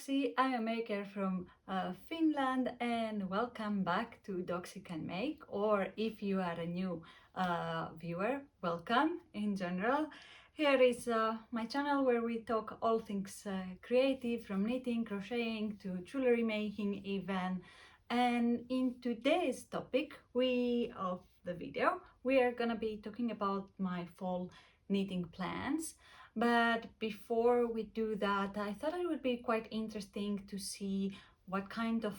Doxy. I'm a maker from Finland, and welcome back to Doxy Can Make, or if you are a new viewer, welcome in general. Here is my channel where we talk all things creative, from knitting, crocheting to jewelry making even. And in today's topic of the video, we are gonna be talking about my fall knitting plans. But before we do that, I thought it would be quite interesting to see what kind of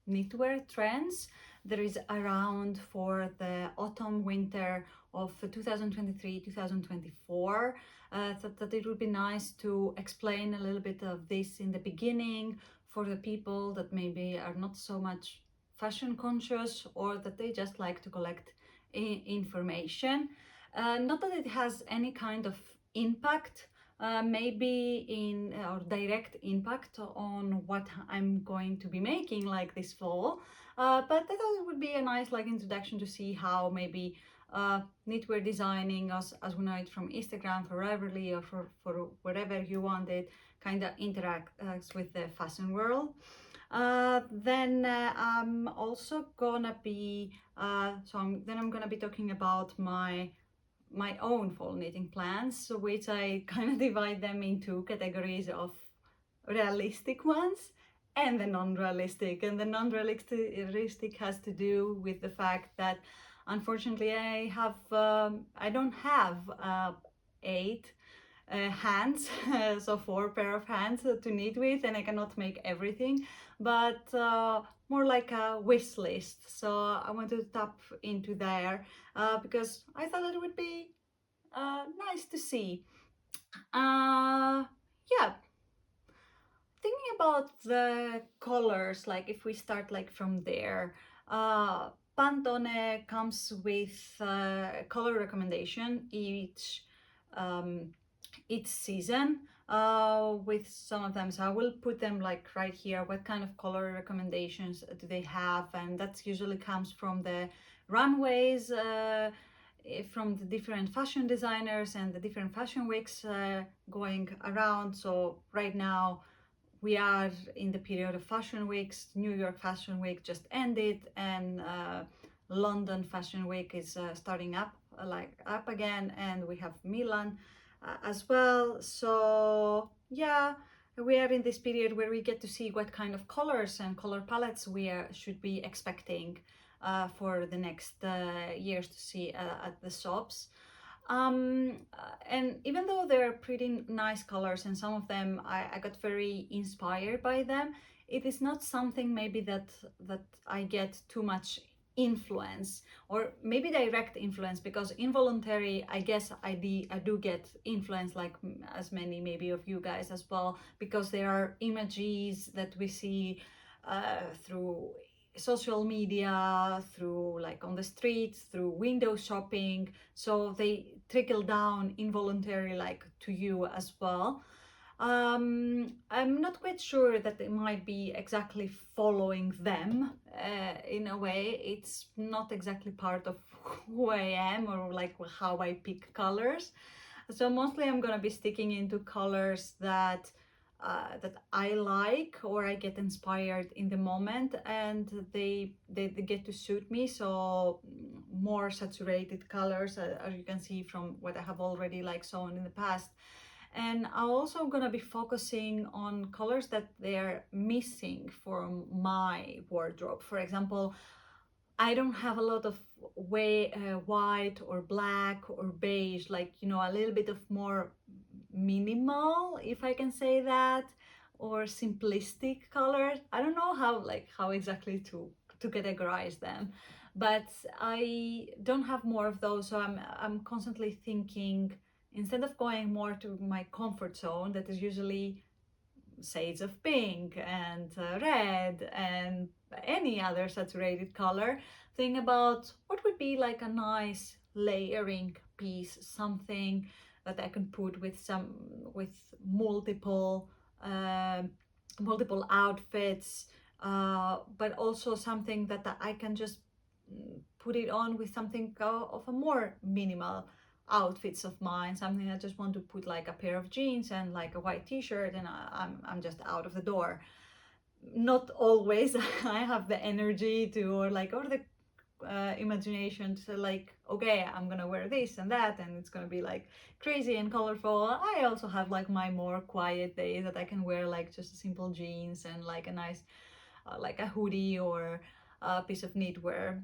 knitwear trends there is around for the autumn winter of 2023-2024. Thought that it would be nice to explain a little bit of this in the beginning for the people that maybe are not so much fashion conscious, or that they just like to collect information. Not that it has any kind of impact, maybe in or direct impact on what I'm going to be making like this fall, but I thought it would be a nice introduction to see how maybe knitwear designing, as we know it from Instagram foreverly, or for whatever you want it, kind of interacts with the fashion world. Then I'm also gonna be I'm gonna be talking about my own fall knitting plans, which I kind of divide them into categories of realistic ones and the non-realistic. And the non-realistic has to do with the fact that unfortunately I don't have 8 hands, so 4 pair of hands to knit with, and I cannot make everything, but more like a wish list. So I want to tap into there because I thought it would be nice to see. Yeah, thinking about the colors, if we start from there, Pantone comes with color recommendation each season with some of them. So I will put them right here. What kind of color recommendations do they have? And that usually comes from the runways, from the different fashion designers and the different fashion weeks going around. So right now we are in the period of fashion weeks. New York Fashion Week just ended, and London Fashion Week is starting up again, and we have Milan as well. So yeah, we are in this period where we get to see what kind of colors and color palettes we should be expecting for the next years to see at the shops. And even though they're pretty nice colors, and some of them I got very inspired by them, it is not something maybe that I get too much influence, or maybe direct influence, because involuntary, I guess I do get influence, as many maybe of you guys as well, because there are images that we see through social media, through on the streets, through window shopping, so they trickle down involuntarily to you as well. I'm not quite sure that it might be exactly following them. In a way, it's not exactly part of who I am, or how I pick colors. So mostly I'm gonna be sticking into colors that I like, or I get inspired in the moment, and they get to suit me. So more saturated colors, as you can see from what I have already shown in the past. And I'm also gonna be focusing on colors that they're missing from my wardrobe. For example, I don't have a lot of white or black or beige, a little bit of more minimal, if I can say that, or simplistic colors. I don't know how exactly to categorize them, but I don't have more of those. So I'm constantly thinking, instead of going more to my comfort zone, that is usually shades of pink and red and any other saturated color, think about what would be a nice layering piece, something that I can put with multiple multiple outfits, but also something that I can just put it on with something of a more minimal outfits of mine, something I just want to put like a pair of jeans and like a white t-shirt, and I'm just out of the door. Not always I have the energy to, or the imagination to like, okay, I'm gonna wear this and that, and it's gonna be like crazy and colorful. I also have like my more quiet days that I can wear like just a simple jeans and like a nice like a hoodie or a piece of knitwear.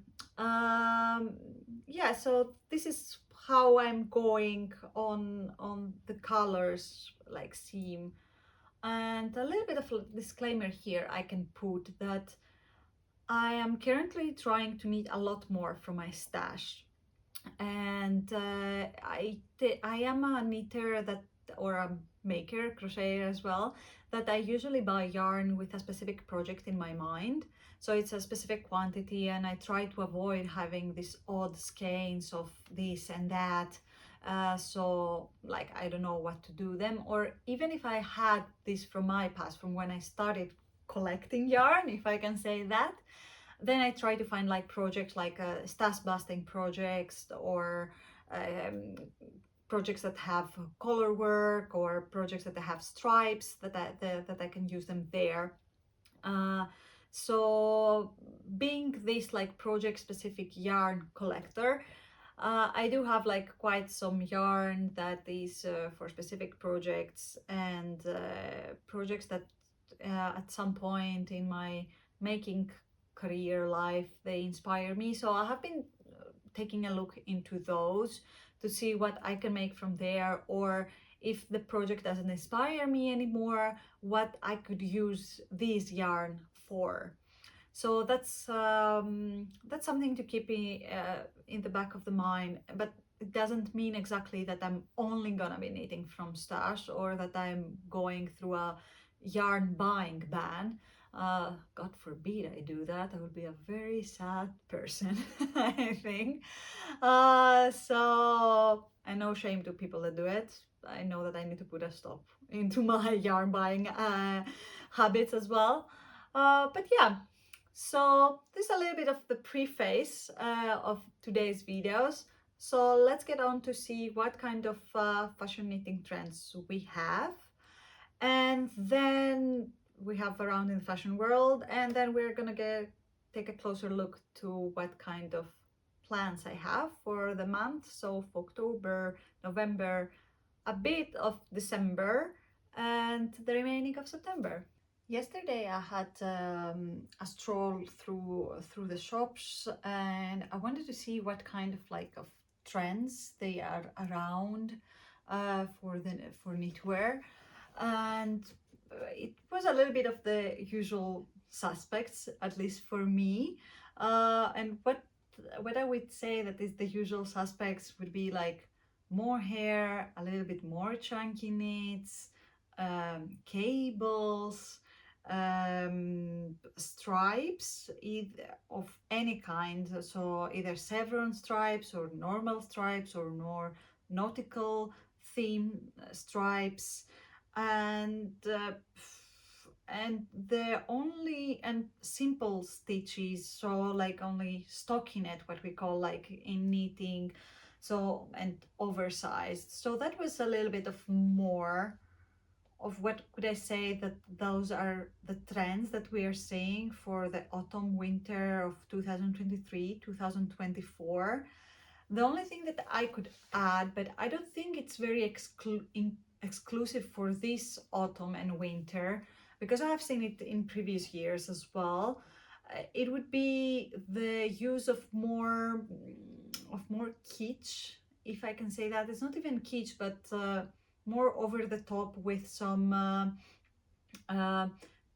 Yeah, so this is how I'm going on the colors like theme. And a little bit of a disclaimer here I can put that I am currently trying to knit a lot more from my stash, and I am a knitter that, or a maker, crocheter as well, that I usually buy yarn with a specific project in my mind. So it's a specific quantity, and I try to avoid having these odd skeins of this and that. So like I don't know what to do them, or even if I had this from my past, from when I started collecting yarn, if I can say that, then I try to find like projects like stash busting projects, or um, projects that have color work, or projects that have stripes that I can use them there. Uh, so being this like project specific yarn collector, I do have like quite some yarn that is for specific projects, and projects that at some point in my making career life they inspire me. So I have been taking a look into those to see what I can make from there, or if the project doesn't inspire me anymore, what I could use this yarn for. So that's something to keep in the back of the mind, but it doesn't mean exactly that I'm only gonna be knitting from stash, or that I'm going through a yarn buying ban. God forbid I do that. I would be a very sad person, I think. So, and no shame to people that do it. I know that I need to put a stop into my yarn buying habits as well. But yeah, so this is a little bit of the preface of today's videos. So let's get on to see what kind of fashion knitting trends we have. And then we have around in the fashion world, and then we're gonna take a closer look to what kind of plans I have for the month. So for October, November, a bit of December, and the remaining of September. Yesterday I had a stroll through the shops, and I wanted to see what kind of trends they are around for knitwear, and it was a little bit of the usual suspects, at least for me. And what I would say that is the usual suspects would be like more hair, a little bit more chunky knits, cables, stripes of any kind, so either chevron stripes or normal stripes or more nautical theme stripes, and the only and simple stitches, so like only stockinette, what we call like in knitting, so, and oversized. So that was a little bit of more of, what could I say, that those are the trends that we are seeing for the autumn winter of 2023 2024. The only thing that I could add, but I don't think it's very exclusive for this autumn and winter, because I have seen it in previous years as well, it would be the use of more kitsch, if I can say that. It's not even kitsch, but more over the top, with some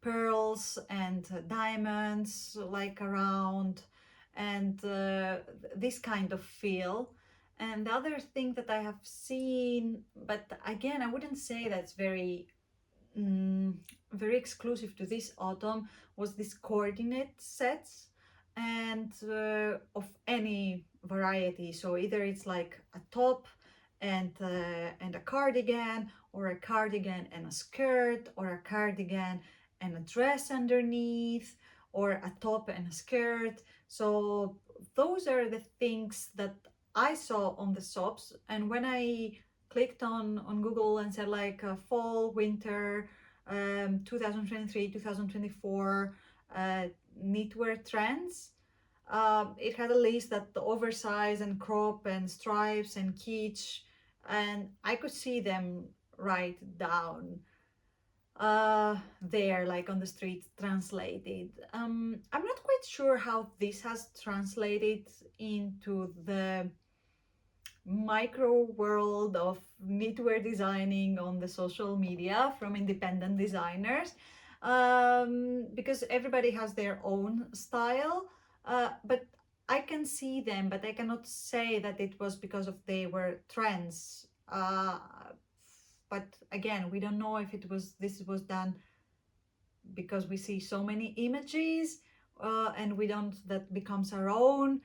pearls and diamonds like around, and this kind of feel. And the other thing that I have seen, but again I wouldn't say that's very very exclusive to this autumn, was this coordinate sets, and of any variety. So either it's like a top and a cardigan, or a cardigan and a skirt, or a cardigan and a dress underneath, or a top and a skirt. So those are the things that I saw on the shops, and when I clicked on Google and said like fall, winter, 2023, 2024 knitwear trends, it had a list that the oversize and crop and stripes and kitsch, and I could see them right down there, like on the street, translated. I'm not quite sure how this has translated into the micro world of knitwear designing on the social media from independent designers, because everybody has their own style, but I can see them, but I cannot say that it was because of they were trends. But again, we don't know if this was done because we see so many images, and we don't, that becomes our own,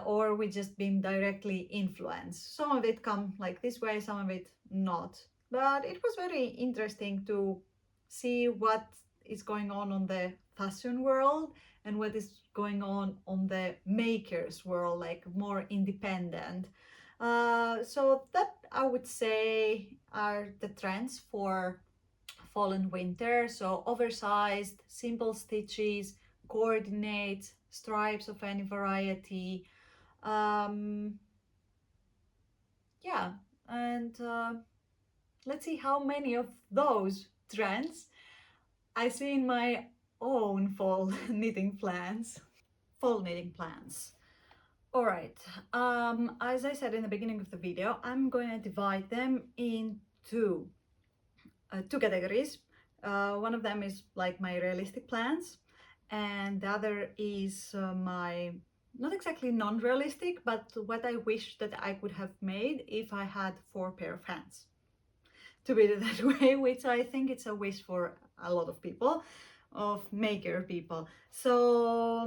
or we just been directly influenced. Some of it come like this way, some of it not. But it was very interesting to see what is going on the fashion world and what is going on the makers world, like more independent. So that I would say are the trends for fall and winter. So oversized, simple stitches, coordinates, stripes of any variety. Yeah, and let's see how many of those trends I see in my own fall knitting plans. Fall knitting plans. All right, as I said in the beginning of the video, I'm going to divide them into two categories. One of them is like my realistic plans, and the other is my not exactly non-realistic, but what I wish that I could have made if I had 4 pair of hands, to put it that way, which I think it's a wish for a lot of people, of maker people. So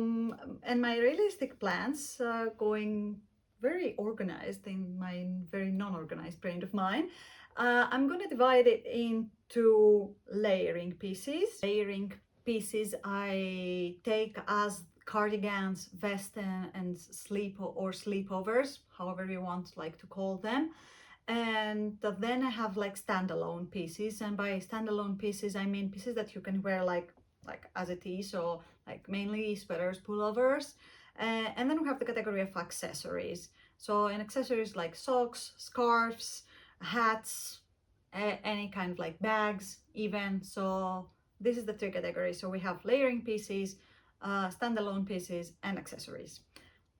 and my realistic plans, going very organized in my very non-organized brain of mine, I'm going to divide it into layering pieces. Layering pieces I take as cardigans, vests, and sleep or sleepovers, however you want like to call them. And then I have like standalone pieces, and by standalone pieces I mean pieces that you can wear like as it is, so like mainly sweaters, pullovers. And then we have the category of accessories. So in accessories like socks, scarves, hats, any kind of like bags even. So this is the 3 categories. So we have layering pieces, standalone pieces, and accessories.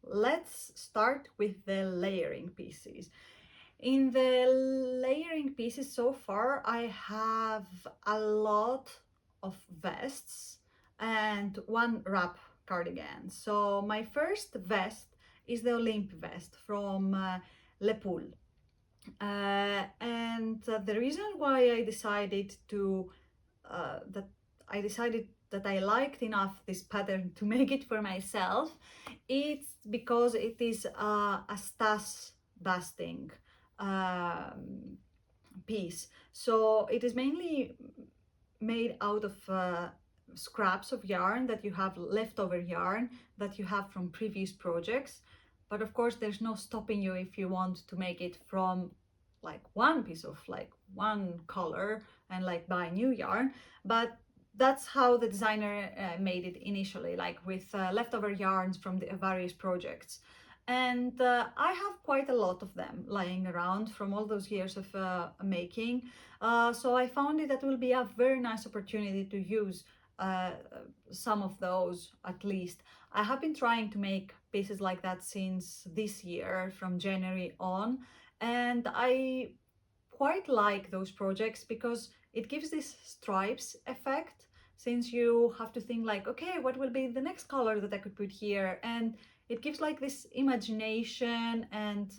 Let's start with the layering pieces. In the layering pieces so far, I have a lot of vests and 1 wrap cardigan. So my first vest is the Olympe vest from Le Poule. And the reason why I decided that I liked enough this pattern to make it for myself, it's because it is a Stas basting piece. So it is mainly made out of scraps of yarn that you have, leftover yarn that you have from previous projects. But of course there's no stopping you if you want to make it from like one piece of like one color and like buy new yarn. But that's how the designer made it initially, like with leftover yarns from the various projects. And I have quite a lot of them lying around from all those years of making. So I found it that will be a very nice opportunity to use some of those at least. I have been trying to make pieces like that since this year, from January on, and I quite like those projects because it gives this stripes effect, since you have to think like, okay, what will be the next color that I could put here? And it gives like this imagination and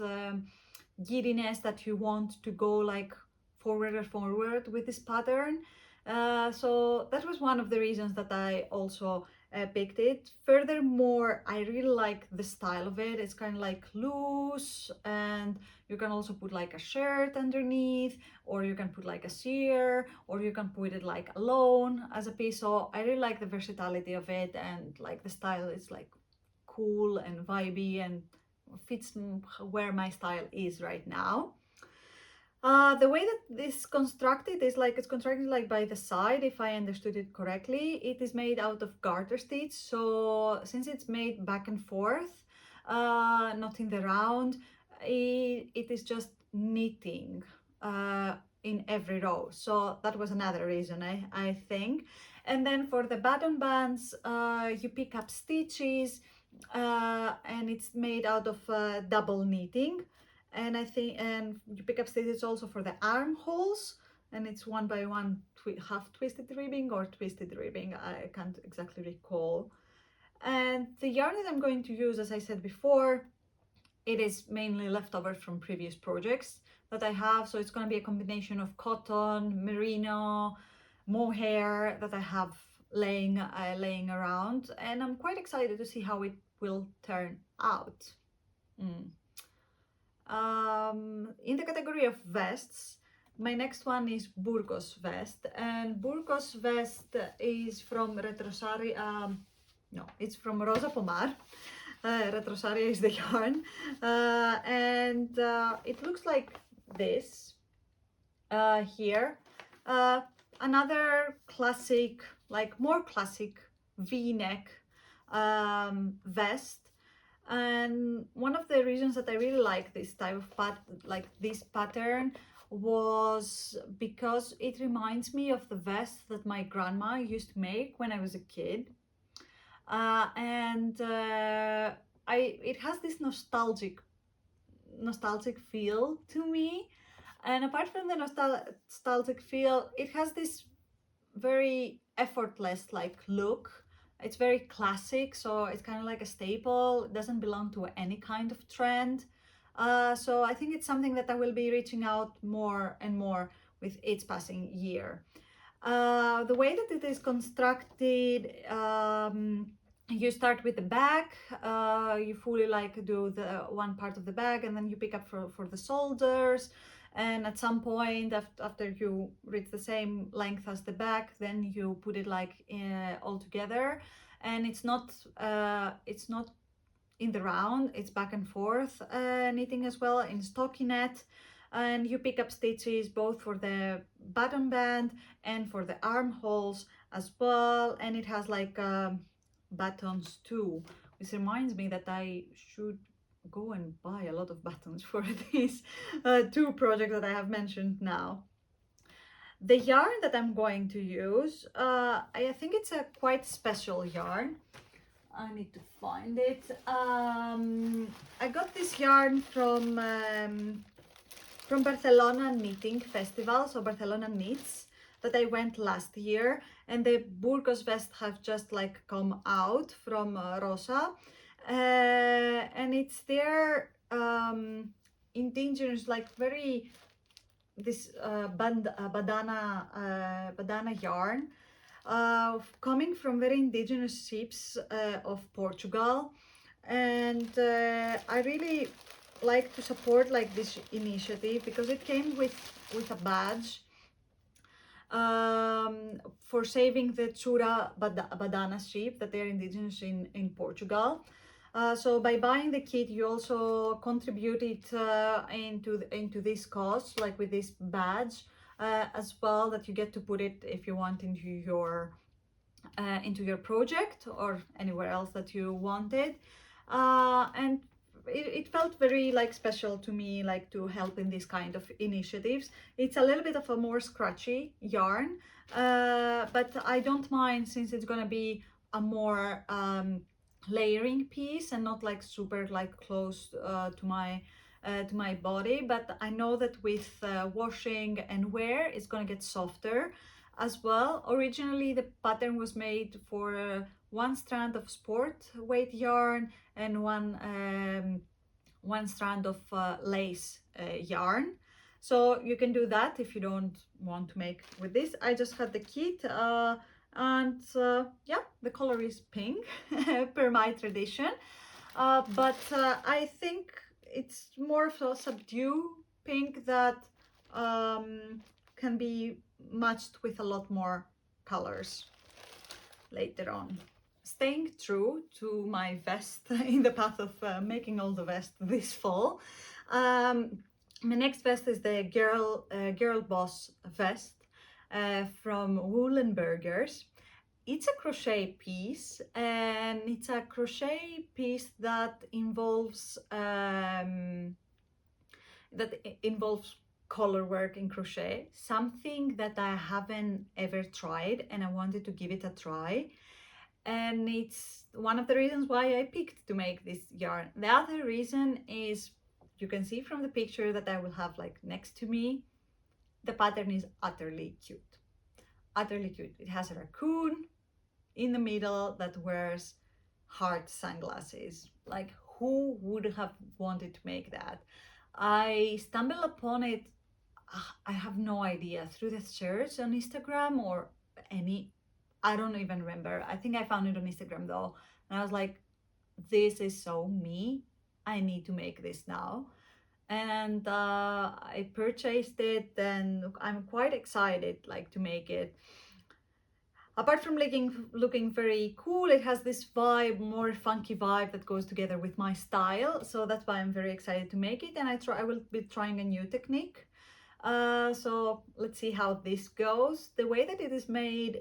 giddiness that you want to go like forward with this pattern. So that was one of the reasons that I also picked it. Furthermore, I really like the style of it. It's kind of like loose, and you can also put like a shirt underneath, or you can put like a sheer, or you can put it like alone as a piece. So I really like the versatility of it, and like the style is like cool and vibey and fits where my style is right now. The way that this is constructed is like it's constructed like by the side, if I understood it correctly. It is made out of garter stitch, so since it's made back and forth, not in the round, it is just knitting in every row. So that was another reason, I think. And then for the button bands, you pick up stitches, and it's made out of double knitting. And I think, and you pick up stitches also for the armholes, and it's 1 by 1 half twisted ribbing or twisted ribbing, I can't exactly recall. And the yarn that I'm going to use, as I said before, it is mainly leftover from previous projects that I have, so it's going to be a combination of cotton, merino, mohair that I have laying around, and I'm quite excited to see how it will turn out. In the category of vests, my next one is Burgos vest, and Burgos vest is from Retrosari. No, it's from Rosa Pomar. Retrosari is the yarn, and it looks like this here. Another classic, like more classic V-neck vest. And one of the reasons that I really like this type of this pattern was because it reminds me of the vest that my grandma used to make when I was a kid. It has this nostalgic feel to me. And apart from the nostalgic feel, it has this very effortless like look. It's very classic, so it's kind of like a staple. It doesn't belong to any kind of trend. So I think it's something that I will be reaching out more and more with each passing year. The way that it is constructed, you start with the back, you fully like do the one part of the back, and then you pick up for the shoulders. And at some point after you reach the same length as the back, then you put it like all together, and it's not in the round, it's back and forth knitting as well in stockinette. And you pick up stitches both for the button band and for the armholes as well, and it has like buttons too, which reminds me that I should go and buy a lot of buttons for these two projects that I have mentioned now. The yarn that I'm going to use, I think it's a quite special yarn. I need to find it. I got this yarn from Barcelona Knitting Festival, so Barcelona Knits, that I went last year, and the Burgos vest have just like come out from Rosa. And it's their indigenous, like very this badana yarn, coming from very indigenous ships of Portugal. And I really like to support like this initiative because it came with a badge for saving the Chura badana sheep that they're indigenous in Portugal. So by buying the kit, you also contributed into this cause, like with this badge as well, that you get to put it if you want into your project or anywhere else that you wanted. And it felt very like special to me, like to help in this kind of initiatives. It's a little bit of a more scratchy yarn, but I don't mind, since it's gonna be a more layering piece and not like super like close to my body. But I know that with washing and wear, it's gonna get softer as well. Originally the pattern was made for one strand of sport weight yarn and one strand of lace yarn. So you can do that if you don't want to make with this. I just had the kit and yeah, the color is pink per my tradition, but I think it's more of a subdued pink that can be matched with a lot more colors later on. staying true to my vest in the path of making all the vest this fall. My next vest is the Girlboss vest from Burgos. It's a crochet piece, and it's a crochet piece that involves color work in crochet, something that I haven't ever tried, and I wanted to give it a try. And it's one of the reasons why I picked to make this yarn. The other reason is, you can see from the picture that I will have like next to me, the pattern is utterly cute. Utterly cute. It has a raccoon in the middle that wears heart sunglasses. Like, who would have wanted to make that? I stumbled upon it, I have no idea, through the search on Instagram or I don't even remember. I think I found it on Instagram though. And I was like, this is so me. I need to make this now. And I purchased it, and I'm quite excited like to make it. Apart from looking very cool, it has this vibe, more funky vibe that goes together with my style. So that's why I'm very excited to make it. And I will be trying a new technique. So let's see how this goes. The way that it is made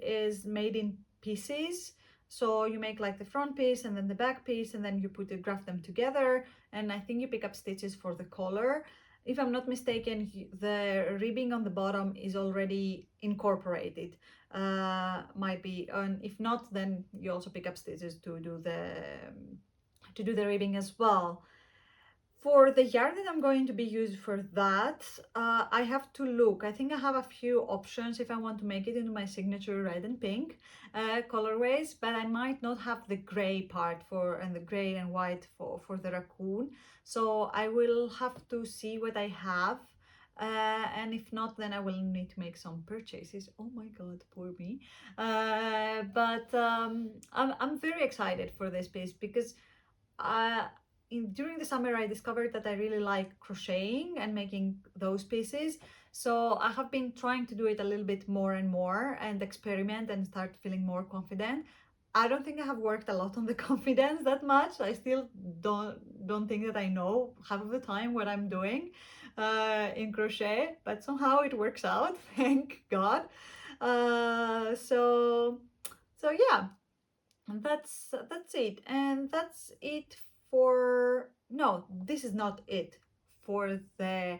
in pieces. So you make like the front piece and then the back piece, and then you graft them together. And I think you pick up stitches for the collar. If I'm not mistaken, the ribbing on the bottom is already incorporated. Might be, and if not, then you also pick up stitches to do the ribbing as well. For the yarn that I'm going to be used for that, I have to look. I think I have a few options if I want to make it into my signature red and pink colorways, but I might not have the gray part and the gray and white for the raccoon. So I will have to see what I have. And if not, then I will need to make some purchases. Oh my god, poor me. But I'm very excited for this piece because during the summer I discovered that I really like crocheting and making those pieces. So I have been trying to do it a little bit more and more and experiment and start feeling more confident. I don't think I have worked a lot on the confidence that much. I still don't think that I know half of the time what I'm doing in crochet, but somehow it works out, thank God. So yeah, that's it. And that's it for, no, this is not it for the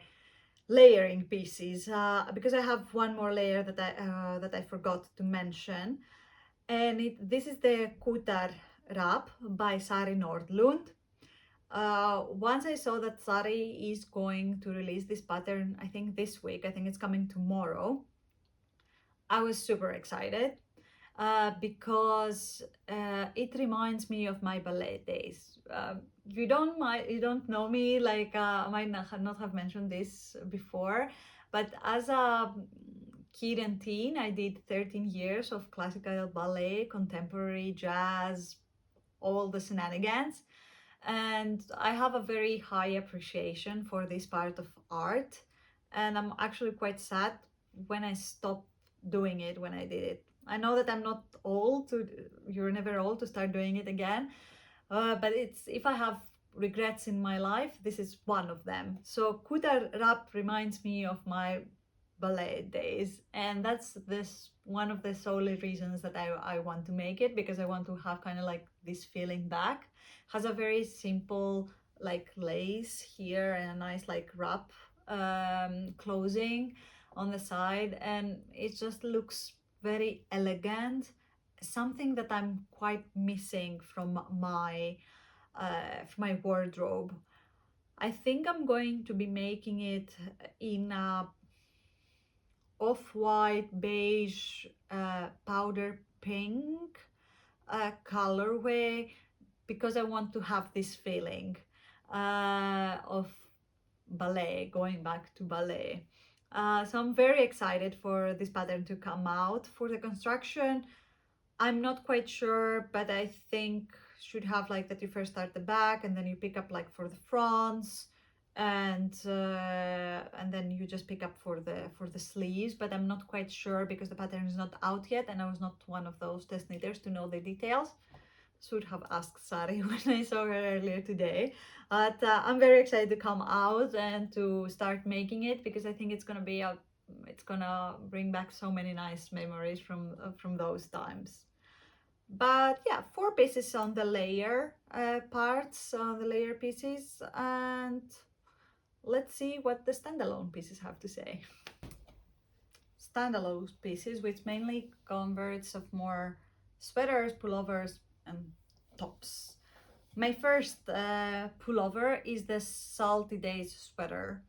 layering pieces, because I have one more layer that I forgot to mention, and this is the Kuutar wrap by Sari Nordlund. Once I saw that Sari is going to release this pattern, I think this week, I think it's coming tomorrow, I was super excited. Because it reminds me of my ballet days. You don't know me, like I might not have mentioned this before, but as a kid and teen, I did 13 years of classical ballet, contemporary jazz, all the shenanigans, and I have a very high appreciation for this part of art, and I'm actually quite sad when I stopped doing it when I did it. I know that I'm not old you're never old to start doing it again, but if I have regrets in my life, this is one of them. So Kuutar wrap reminds me of my ballet days, and that's one of the solely reasons that I want to make it, because I want to have kind of like this feeling back. Has a very simple like lace here and a nice like wrap closing on the side, and it just looks very elegant, something that I'm quite missing from my wardrobe. I think I'm going to be making it in a off-white beige powder pink colorway, because I want to have this feeling of ballet, going back to ballet. So I'm very excited for this pattern to come out. For the construction, I'm not quite sure, but I think should have like that you first start the back and then you pick up like for the fronts, and then you just pick up for the sleeves. But I'm not quite sure because the pattern is not out yet, and I was not one of those test knitters to know the details. should have asked Sari when I saw her earlier today. But I'm very excited to come out and to start making it, because I think it's gonna be it's gonna bring back so many nice memories from those times. But yeah, 4 pieces on the layer parts, on the layer pieces, and let's see what the standalone pieces have to say. Standalone pieces, which mainly converts of more sweaters, pullovers, and tops. My first pullover is the Salty Days sweater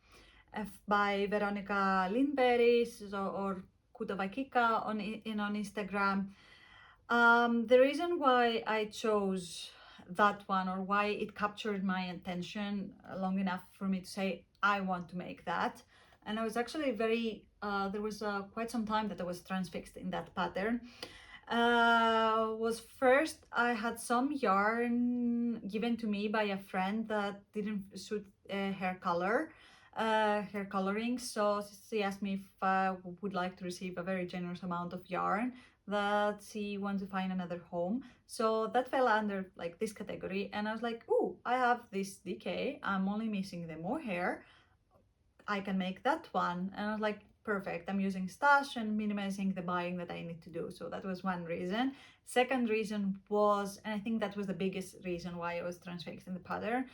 by Veronika Lindberg or Kuutar on Instagram. The reason why I chose that one, or why it captured my attention long enough for me to say I want to make that, and I was actually very there was quite some time that I was transfixed in that pattern, was first I had some yarn given to me by a friend that didn't suit her color, her coloring, so she asked me if I would like to receive a very generous amount of yarn that she wanted to find another home. So that fell under like this category, and I was like, oh, I have this DK, I'm only missing the mohair, I can make that one. And I was like, perfect, I'm using stash and minimizing the buying that I need to do. So that was one reason. Second reason was, and I think that was the biggest reason why I was transfixed in the pattern.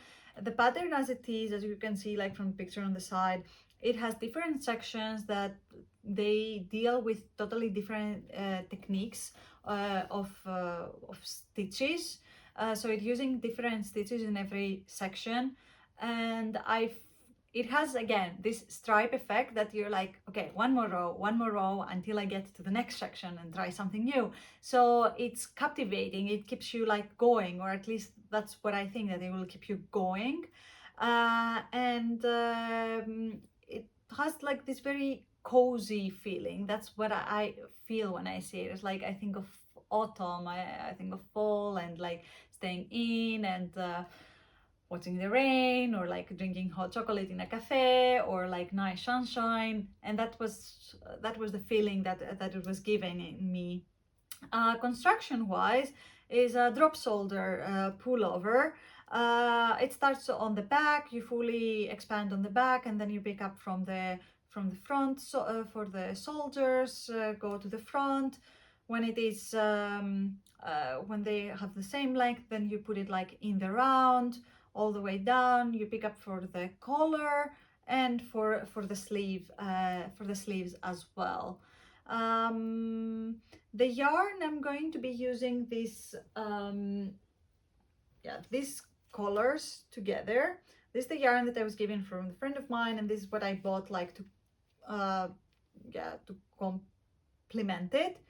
The pattern as it is, as you can see like from the picture on the side, it has different sections that they deal with totally different techniques of stitches. So it's using different stitches in every section, and it has again this stripe effect that you're like, okay, one more row until I get to the next section and try something new. So it's captivating, it keeps you like going, or at least that's what I think, that it will keep you going. And it has like this very cozy feeling. That's what I feel when I see it. It's like I think of autumn, I think of fall, and like staying in and watching the rain, or like drinking hot chocolate in a cafe, or like nice sunshine. And that was the feeling that it was giving me. Construction wise is a drop shoulder pullover. It starts on the back, you fully expand on the back, and then you pick up from the front. So for the shoulders, go to the front. When it is when they have the same length, then you put it like in the round all the way down. You pick up for the collar and for the sleeve, for the sleeves as well. The yarn I'm going to be using this these colors together. This is the yarn that I was given from a friend of mine, and this is what I bought like to to complement it.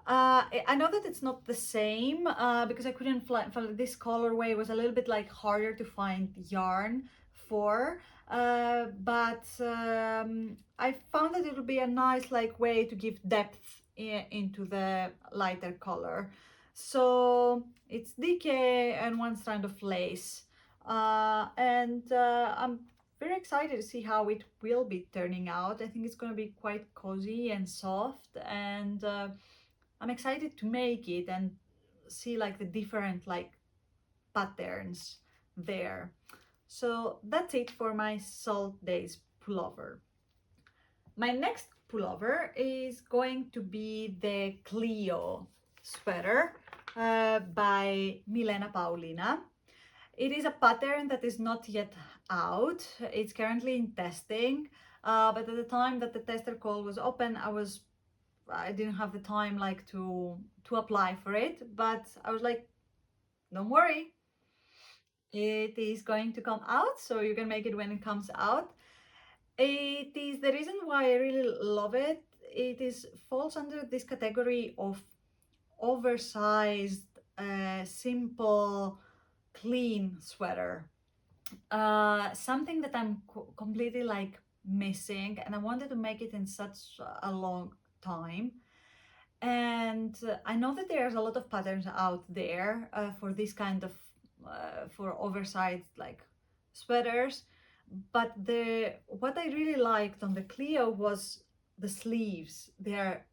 I know that it's not the same because I couldn't find this colorway, was a little bit like harder to find yarn for, but I found that it would be a nice like way to give depth into the lighter color. So it's DK and one strand of lace, and I'm very excited to see how it will be turning out. I think it's going to be quite cozy and soft, and I'm excited to make it and see like the different like patterns there. So that's it for my Salt Days pullover. My next pullover is going to be the Cleo sweater by Milena Pauliina. It is a pattern that is not yet out. It's currently in testing, but at the time that the tester call was open, I didn't have the time like to apply for it, but I was like, don't worry, it is going to come out, so you can make it when it comes out. It is the reason why I really love it. It is falls under this category of oversized, simple, clean sweater. Something that I'm completely like missing, and I wanted to make it in such a long time. And I know that there's a lot of patterns out there for this kind of for oversized like sweaters, but what I really liked on the Cleo was the sleeves. They're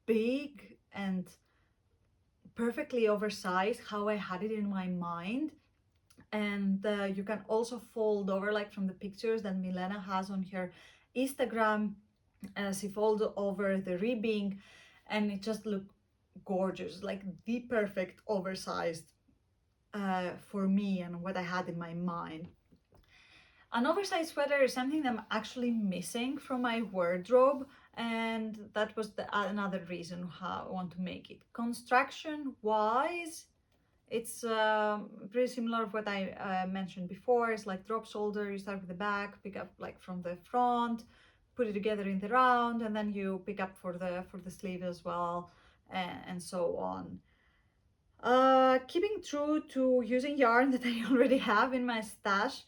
big and perfectly oversized how I had it in my mind. And you can also fold over, like from the pictures that Milena has on her Instagram, she folded over the ribbing and it just looked gorgeous, like the perfect oversized for me and what I had in my mind. An oversized sweater is something that I'm actually missing from my wardrobe, and that was another reason how I want to make it. Construction wise, it's pretty similar to what I mentioned before. It's like drop shoulder, you start with the back, pick up like from the front, put it together in the round, and then you pick up for the sleeve as well, and so on. Keeping true to using yarn that I already have in my stash.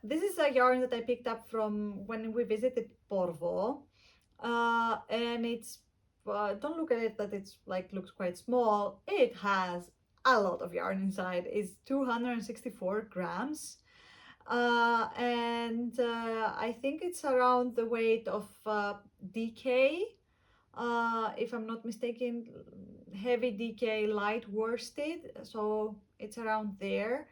This is a yarn that I picked up from when we visited Porvo, and it's don't look at it that it's like looks quite small. It has a lot of yarn inside. It's 264 grams, and I think it's around the weight of DK, if I'm not mistaken, heavy DK light worsted, so it's around there.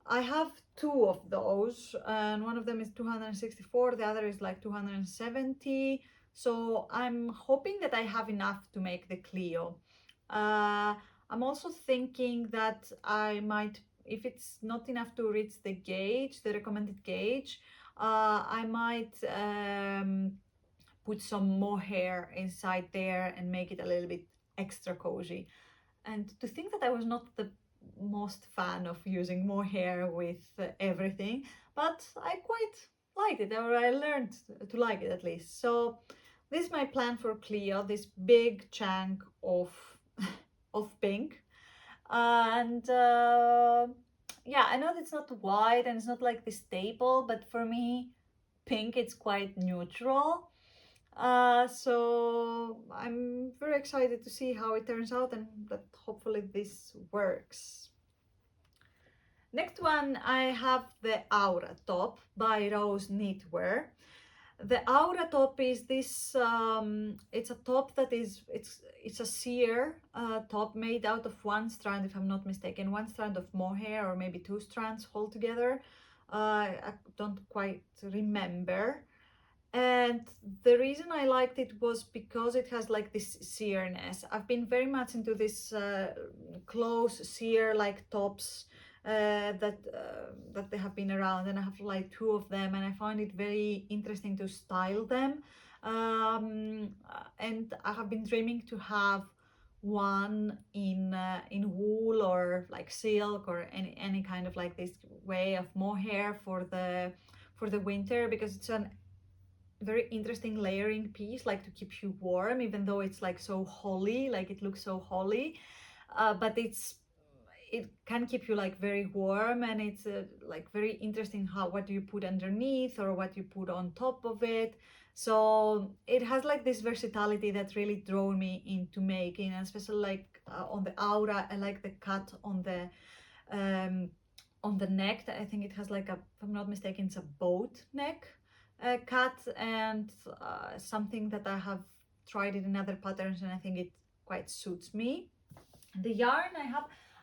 I have two of those, and one of them is 264, the other is like 270. So I'm hoping that I have enough to make the Cleo. I'm also thinking that I might, if it's not enough to reach the gauge, the recommended gauge, I might put some mohair inside there and make it a little bit extra cozy. And to think that I was not the most fan of using mohair with everything, but I quite liked it, or I learned to like it at least. So this is my plan for Cleo, this big chunk of of pink. And yeah, I know it's not white and it's not like the staple, but for me pink it's quite neutral. So I'm very excited to see how it turns out and that hopefully this works. Next one, I have the Aura top by Rose Knitwear. The Aura top is this, it's a top that is, it's a sheer top made out of one strand, if I'm not mistaken, one strand of mohair or maybe two strands altogether. I don't quite remember. And the reason I liked it was because it has like this sheerness. I've been very much into this close sheer like tops that they have been around, and I have like two of them, and I find it very interesting to style them. And I have been dreaming to have one in wool or like silk or any kind of like this way of mohair for the winter, because it's an very interesting layering piece, like to keep you warm, even though it's like so holly, like it looks so holly, but it can keep you like very warm, and it's like very interesting how what you put underneath or what you put on top of it. So it has like this versatility that really drew me into making, and especially like on the Aura, I like the cut on the neck. I think it has like a, if I'm not mistaken, it's a boat neck cut, and something that I have tried it in other patterns and I think it quite suits me. The yarn, I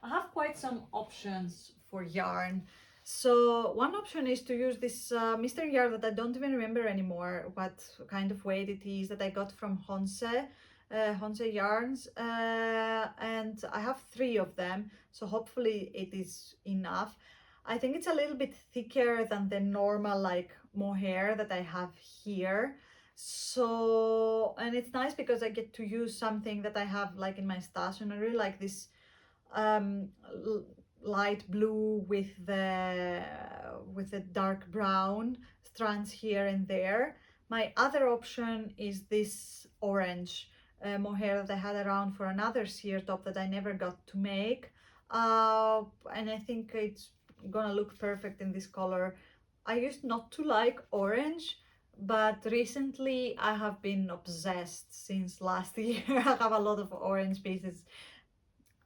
have quite some options for yarn. So one option is to use this mystery yarn that I don't even remember anymore what kind of weight it is, that I got from Honse yarns, and I have 3 of them, so hopefully it is enough. I think it's a little bit thicker than the normal like mohair that I have here. So, and it's nice because I get to use something that I have like in my stash, and I really like this light blue with the dark brown strands here and there. My other option is this orange mohair that I had around for another sheer top that I never got to make, and I think it's gonna look perfect in this color. I used not to like orange, but recently I have been obsessed since last year. I have a lot of orange pieces,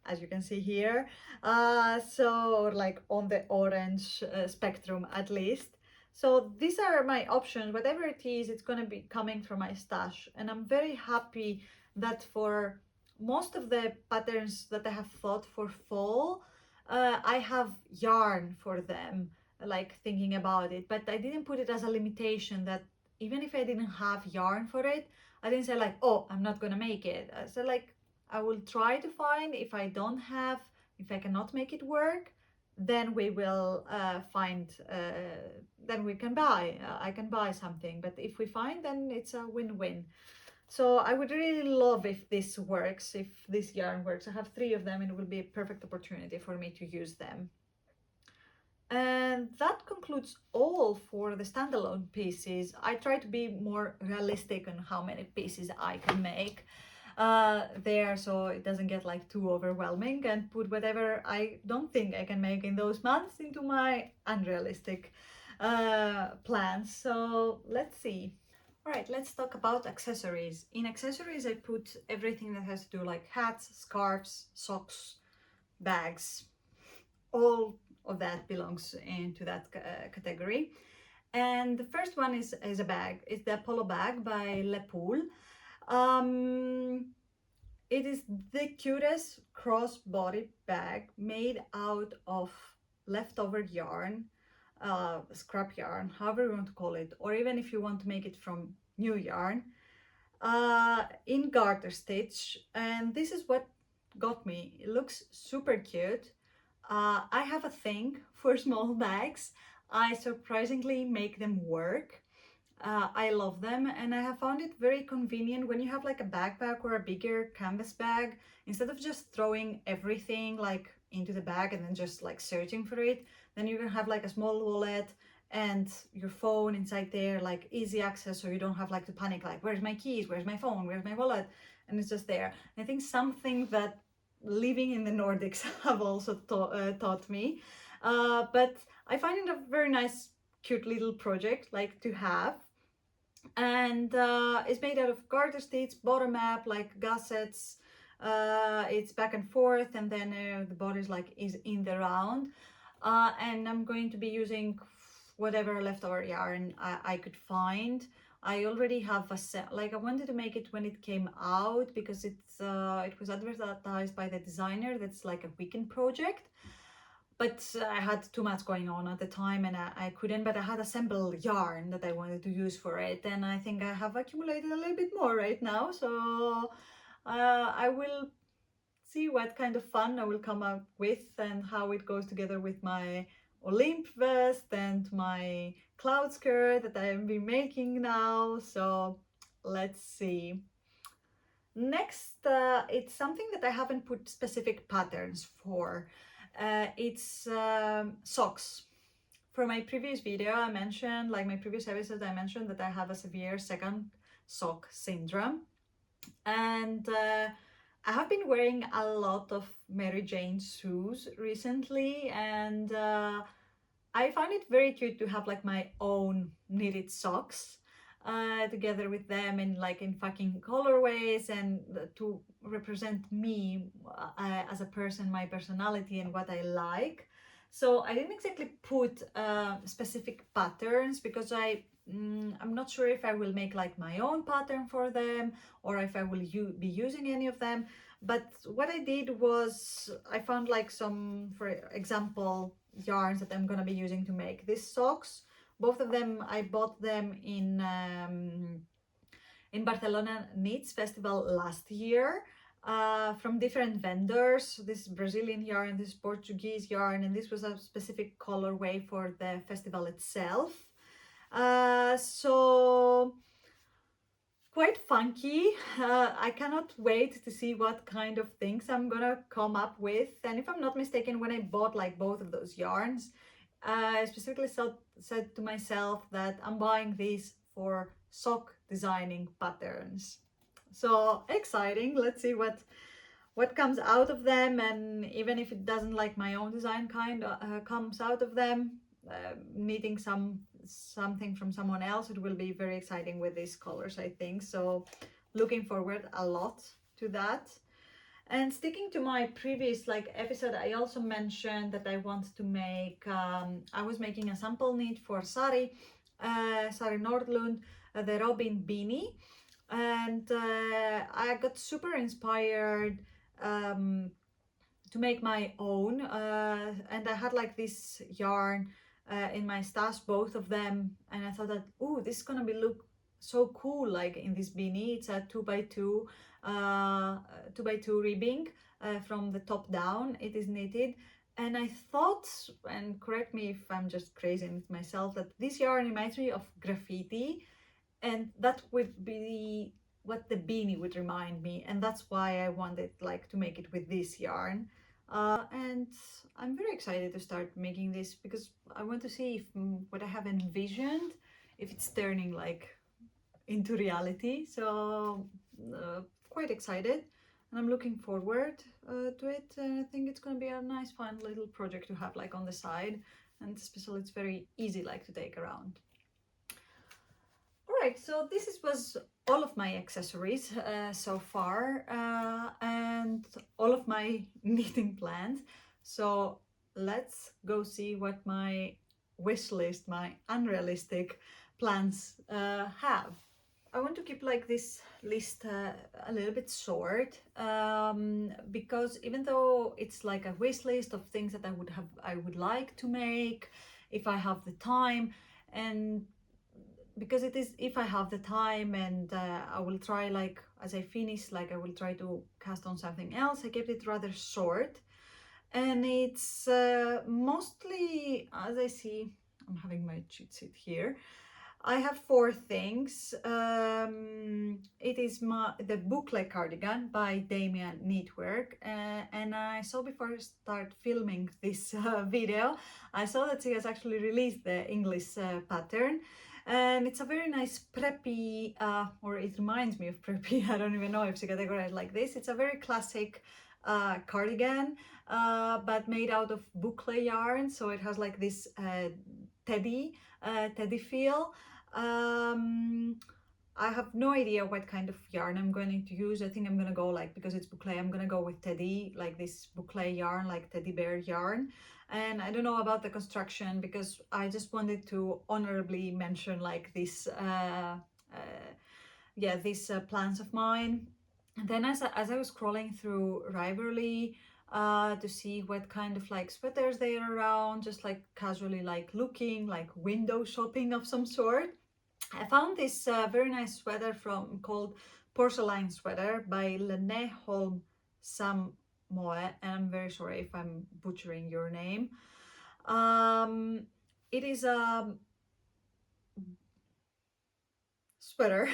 as you can see here, so like on the orange spectrum at least. So these are my options. Whatever it is, it's going to be coming from my stash, and I'm very happy that for most of the patterns that I have thought for fall, I have yarn for them, like thinking about it, but I didn't put it as a limitation that even if I didn't have yarn for it, I didn't say like, oh, I'm not gonna make it. I said like, I will try to find. If I don't have, if I cannot make it work, then we will find, then we can buy, I can buy something. But if we find, then it's a win-win. So I would really love if this works, if this yarn works. I have 3 of them and it will be a perfect opportunity for me to use them. And that concludes all for the standalone pieces. I try to be more realistic on how many pieces I can make there, so it doesn't get like too overwhelming, and put whatever I don't think I can make in those months into my unrealistic plans. So let's see. All right, let's talk about accessories. In accessories, I put everything that has to do like hats, scarves, socks, bags. All of that belongs into that category. And the first one is a bag. It's the polo bag by Le Pool. It is the cutest crossbody bag made out of leftover yarn, scrap yarn, however you want to call it, or even if you want to make it from new yarn, in garter stitch. And this is what got me. It looks super cute. I have a thing for small bags. I surprisingly make them work. I love them, and I have found it very convenient when you have like a backpack or a bigger canvas bag. Instead of just throwing everything like into the bag and then just like searching for it, then you can have like a small wallet and your phone inside there, like easy access, so you don't have like to panic like, where's my keys, where's my phone, where's my wallet, and it's just there. And I think something that living in the Nordics have also taught me, but I find it a very nice cute little project like to have. And it's made out of garter stitch, bottom up like gussets. It's back and forth, and then the body is in the round. And I'm going to be using whatever leftover yarn I could find. I already have a set, like I wanted to make it when it came out because it was advertised by the designer. That's like a weekend project, but I had too much going on at the time and I couldn't, but I had assembled yarn that I wanted to use for it, and I think I have accumulated a little bit more right now, so I will see what kind of fun I will come up with and how it goes together with my Olympe vest and my cloud skirt that I have been making now, so let's see. Next, it's something that I haven't put specific patterns for. It's socks. For my previous video, I mentioned, like my previous episode, I mentioned that I have a severe second sock syndrome. And I have been wearing a lot of Mary Jane shoes recently, and I find it very cute to have like my own knitted socks together with them in like in fucking colorways, and to represent me as a person, my personality and what I like. So I didn't exactly put specific patterns because I'm not sure if I will make like my own pattern for them or if I will be using any of them. But what I did was I found like some, for example, yarns that I'm gonna be using to make these socks. Both of them, I bought them in Barcelona Knits Festival last year from different vendors. This Brazilian yarn, this Portuguese yarn, and this was a specific colorway for the festival itself. So quite funky. I cannot wait to see what kind of things I'm gonna come up with. And if I'm not mistaken, when I bought like both of those yarns, I specifically said to myself that I'm buying these for sock designing patterns. So exciting. Let's see what comes out of them, and even if it doesn't like my own design kind comes out of them, knitting something from someone else, it will be very exciting with these colors, I think. So looking forward a lot to that. And sticking to my previous episode, I also mentioned that I want to make I was making a sample knit for Sari Nordlund, the Robin Beanie. and I got super inspired to make my own, and I had like this yarn in my stash, both of them, and I thought that, oh, this is gonna be look so cool like in this beanie. It's a 2x2 2x2 ribbing from the top down. It is knitted, and I thought, and correct me if I'm just crazy myself, that this yarn reminds me of graffiti, and that would be what the beanie would remind me, and that's why I wanted like to make it with this yarn. And I'm very excited to start making this because I want to see if what I have envisioned, if it's turning like into reality. So quite excited, and I'm looking forward to it, and I think it's going to be a nice fun little project to have like on the side, and especially it's very easy like to take around. Alright, so was all of my accessories so far, and all of my knitting plans. So let's go see what my wish list, my unrealistic plans have. I want to keep like this list a little bit short, because even though it's like a wish list of things that I would like to make if I have the time, and because it is, if I have the time, and I will try, like as I finish, like I will try to cast on something else. I kept it rather short, and it's mostly, as I see, I'm having my cheat sheet here. I have 4 things. It is the Boucle cardigan by Deima Knitwear, and I saw, before I start filming this video, I saw that she has actually released the English pattern, and it's a very nice preppy, or it reminds me of preppy. I don't even know if she categorized like this. It's a very classic cardigan, but made out of Boucle yarn, so it has like this teddy feel. I have no idea what kind of yarn I'm going to use. I think I'm gonna go, like, because it's Boucle, I'm gonna go with teddy, like this Boucle yarn, like teddy bear yarn. And I don't know about the construction, because I just wanted to honorably mention like this yeah, these plans of mine. And then as I was scrolling through Rivalry to see what kind of like sweaters they are around, just like casually like looking, like window shopping of some sort, I found this very nice sweater called Porcelain Sweater by Lene, Holme, Samsoee, and I'm very sorry if I'm butchering your name. It is a sweater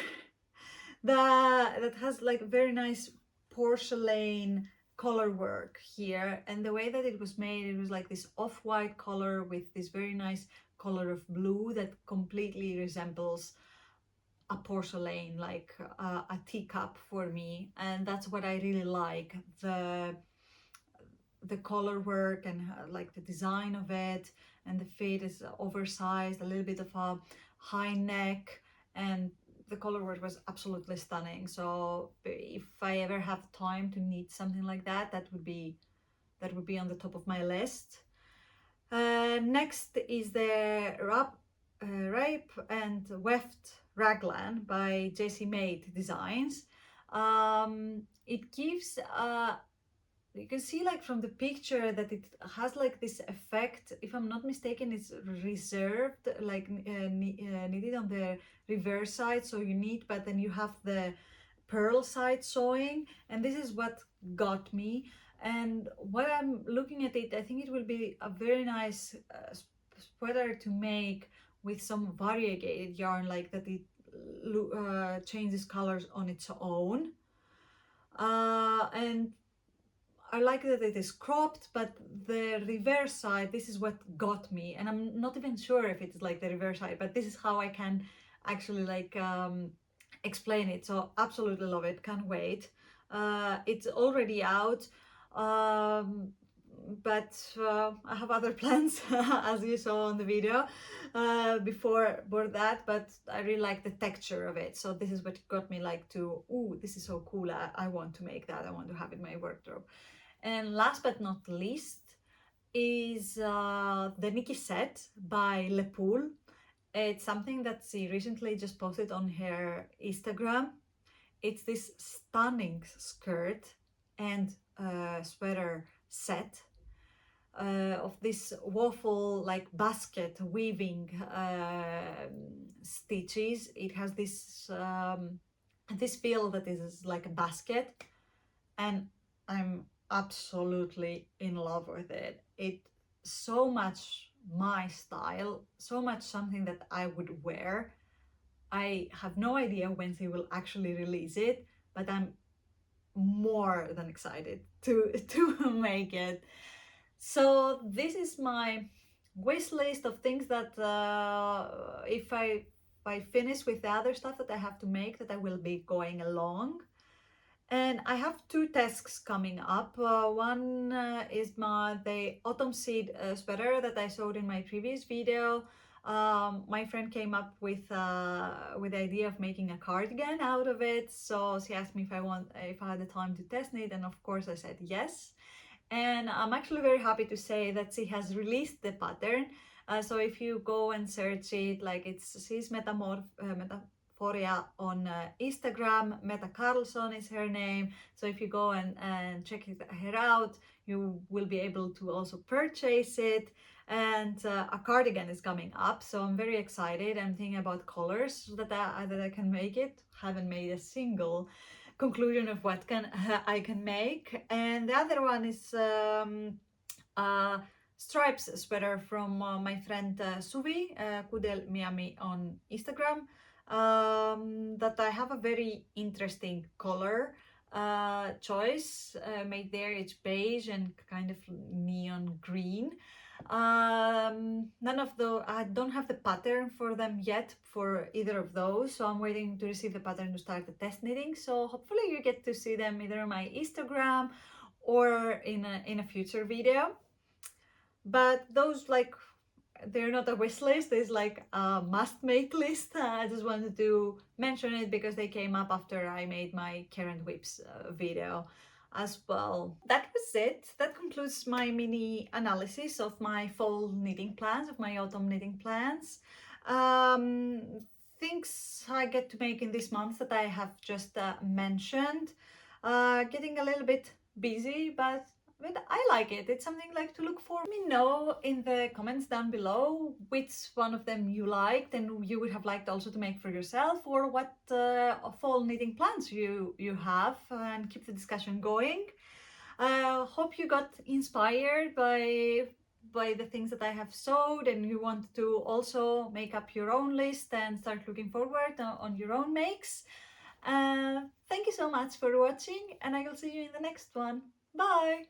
that has like very nice porcelain color work here, and the way that it was made, it was like this off-white color with this very nice color of blue that completely resembles a porcelain, like a teacup for me, and that's what I really like, the color work, and like the design of it, and the fit is oversized, a little bit of a high neck, and the color work was absolutely stunning. So if I ever have time to knit something like that, that would be on the top of my list. Next is the Rape and Weft Raglan by Jessie Maed Designs. It gives you can see like from the picture that it has like this effect. If I'm not mistaken, it's reserved, like knitted on the reverse side, so you knit, but then you have the purl side sewing, and this is what got me. And while I'm looking at it, I think it will be a very nice sweater to make with some variegated yarn, like that it changes colors on its own. And I like that it is cropped, but the reverse side, this is what got me. And I'm not even sure if it's like the reverse side, but this is how I can actually like explain it. So absolutely love it, can't wait. It's already out, but I have other plans as you saw on the video before that, but I really like the texture of it. So this is what got me like to, ooh, this is so cool, I want to make that, I want to have it in my wardrobe. And last but not least is the Nikki set by Lepool. It's something that she recently just posted on her Instagram. it's this stunning skirt and sweater set of this waffle like basket weaving stitches. It has this feel that is like a basket, and I'm absolutely in love with it. It's so much my style, so much something that I would wear. I have no idea when they will actually release it, but I'm more than excited to make it. So this is my wish list of things that if I finish with the other stuff that I have to make, that I will be going along. And I have two tasks coming up. One is the autumn seed sweater that I showed in my previous video. My friend came up with the idea of making a cardigan out of it. So she asked me if I had the time to test knit, and of course I said yes. And I'm actually very happy to say that she has released the pattern. So if you go and search it, like she's Metaphoria on Instagram, Meta Carlson is her name. So if you go and check her out, you will be able to also purchase it. And a cardigan is coming up, so I'm very excited. I'm thinking about colors that I can make it. Haven't made a single conclusion of what I can make. And the other one is a stripes sweater from my friend Suvi Kudel Miami on Instagram. That I have a very interesting color choice made there. It's beige and kind of neon green. I don't have the pattern for them yet for either of those, so I'm waiting to receive the pattern to start the test knitting. So hopefully you get to see them either on my Instagram or in a future video. But those, like, they're not a wish list, it's like a must make list. I just wanted to mention it because they came up after I made my current whips video as well. That was it. That concludes my mini analysis of my fall knitting plans, of my autumn knitting plans. Things I get to make in this month that I have just mentioned. Getting a little bit busy, but I like it. It's something like to look for. Let me know in the comments down below which one of them you liked and you would have liked also to make for yourself, or what fall knitting plans you have, and keep the discussion going. Hope you got inspired by the things that I have sewed, and you want to also make up your own list and start looking forward on your own makes. Thank you so much for watching, and I will see you in the next one. Bye!